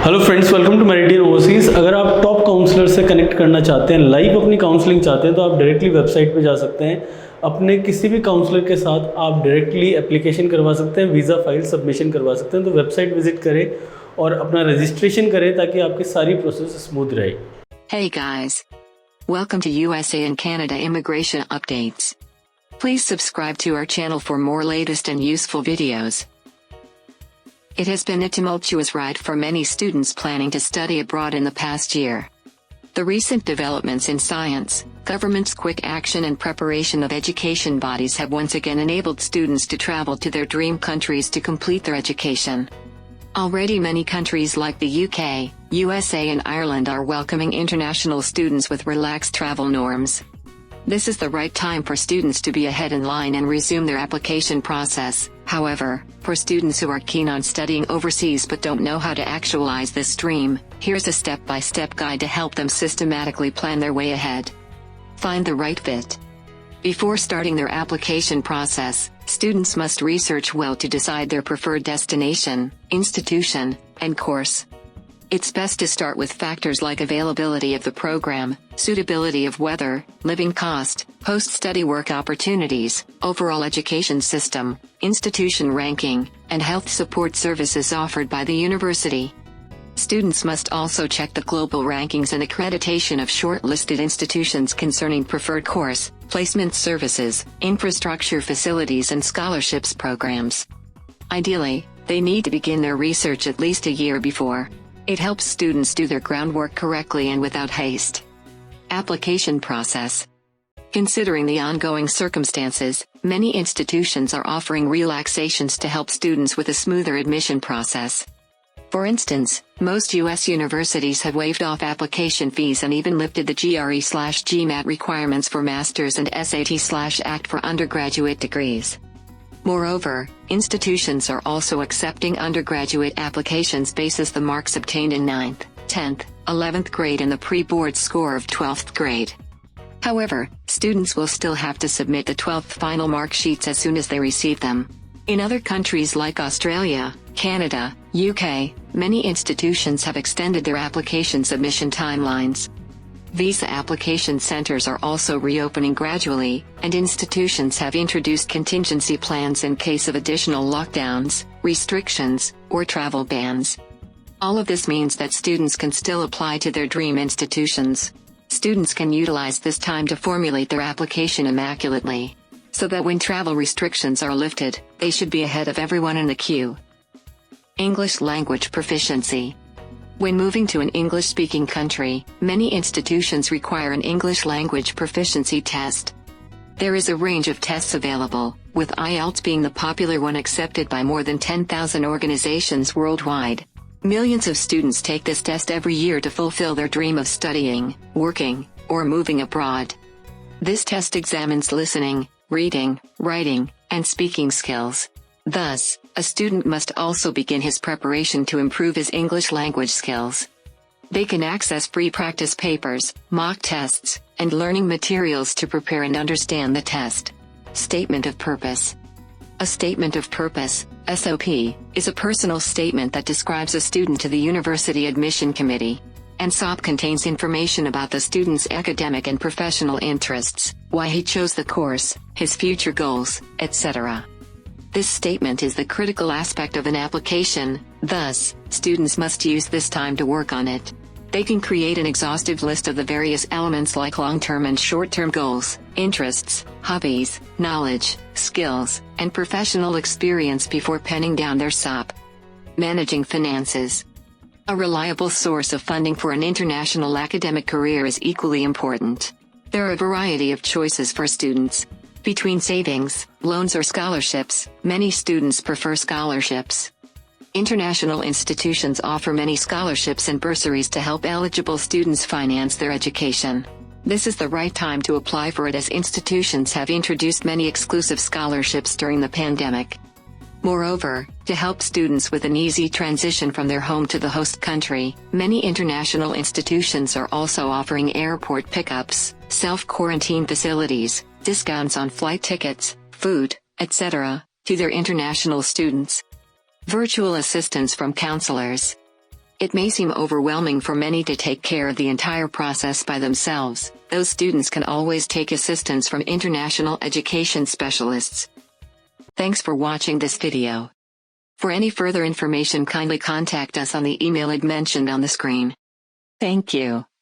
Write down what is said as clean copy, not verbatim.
Hello friends, welcome to Meridian Overseas. अगर आप top counsellor से कनेक्ट करना चाहते हैं, लाइव अपनी काउंसलिंग चाहते हैं, तो आप डायरेक्टली वेबसाइट पे जा सकते हैं। अपने किसी भी काउंसलर के साथ आप डायरेक्टली एप्लीकेशन करवा सकते हैं, वीज़ा फाइल सबमिशन करवा सकते हैं। तो वेबसाइट विजिट करें और अपना रजिस्ट्रेशन करें ताकि आपकी सारी प्रोसेस स्मूथ रहे। Hey guys! Welcome to USA and Canada immigration updates. Please subscribe to our channel for more latest and useful videos. It has been a tumultuous ride for many students planning to study abroad in the past year. The recent developments in science, government's quick action and preparation of education bodies have once again enabled students to travel to their dream countries to complete their education. Already many countries like the UK, USA and Ireland are welcoming international students with relaxed travel norms. This is the right time for students to be ahead in line and resume their application process. However, for students who are keen on studying overseas but don't know how to actualize this dream, here's a step-by-step guide to help them systematically plan their way ahead. Find the right fit. Before starting their application process, students must research well to decide their preferred destination, institution, and course. It's best to start with factors like availability of the program, suitability of weather, living cost, post-study work opportunities, overall education system, institution ranking, and health support services offered by the university. Students must also check the global rankings and accreditation of shortlisted institutions concerning preferred course, placement services, infrastructure facilities and scholarships programs. Ideally, they need to begin their research at least a year before. It helps students do their groundwork correctly and without haste. Application process. Considering the ongoing circumstances, many institutions are offering relaxations to help students with a smoother admission process. For instance, most U.S. universities have waived off application fees and even lifted the GRE/GMAT requirements for master's and SAT/ACT for undergraduate degrees. Moreover, institutions are also accepting undergraduate applications basis the marks obtained in 9th, 10th, 11th grade and the pre-board score of 12th grade. However, students will still have to submit the 12th final mark sheets as soon as they receive them. In other countries like Australia, Canada, UK, many institutions have extended their application submission timelines. Visa application centers are also reopening gradually, and institutions have introduced contingency plans in case of additional lockdowns, restrictions, or travel bans. All of this means that students can still apply to their dream institutions. Students can utilize this time to formulate their application immaculately, so that when travel restrictions are lifted, they should be ahead of everyone in the queue. English language proficiency. When moving to an English-speaking country, many institutions require an English language proficiency test. There is a range of tests available, with IELTS being the popular one accepted by more than 10,000 organizations worldwide. Millions of students take this test every year to fulfill their dream of studying, working, or moving abroad. This test examines listening, reading, writing, and speaking skills. Thus, a student must also begin his preparation to improve his English language skills. They can access free practice papers, mock tests, and learning materials to prepare and understand the test. Statement of purpose. A statement of purpose, SOP, is a personal statement that describes a student to the University Admission Committee. And SOP contains information about the student's academic and professional interests, why he chose the course, his future goals, etc. This statement is the critical aspect of an application, thus, students must use this time to work on it. They can create an exhaustive list of the various elements like long-term and short-term goals, interests, hobbies, knowledge, skills, and professional experience before penning down their SOP. Managing finances. A reliable source of funding for an international academic career is equally important. There are a variety of choices for students. Between savings, loans or scholarships, many students prefer scholarships. International institutions offer many scholarships and bursaries to help eligible students finance their education. This is the right time to apply for it as institutions have introduced many exclusive scholarships during the pandemic. Moreover, to help students with an easy transition from their home to the host country, many international institutions are also offering airport pickups, self-quarantine facilities, discounts on flight tickets, food, etc., to their international students. Virtual assistance from counselors. It may seem overwhelming for many to take care of the entire process by themselves. Those students can always take assistance from international education specialists. Thanks for watching this video. For any further information, kindly contact us on the email mentioned on the screen. Thank you.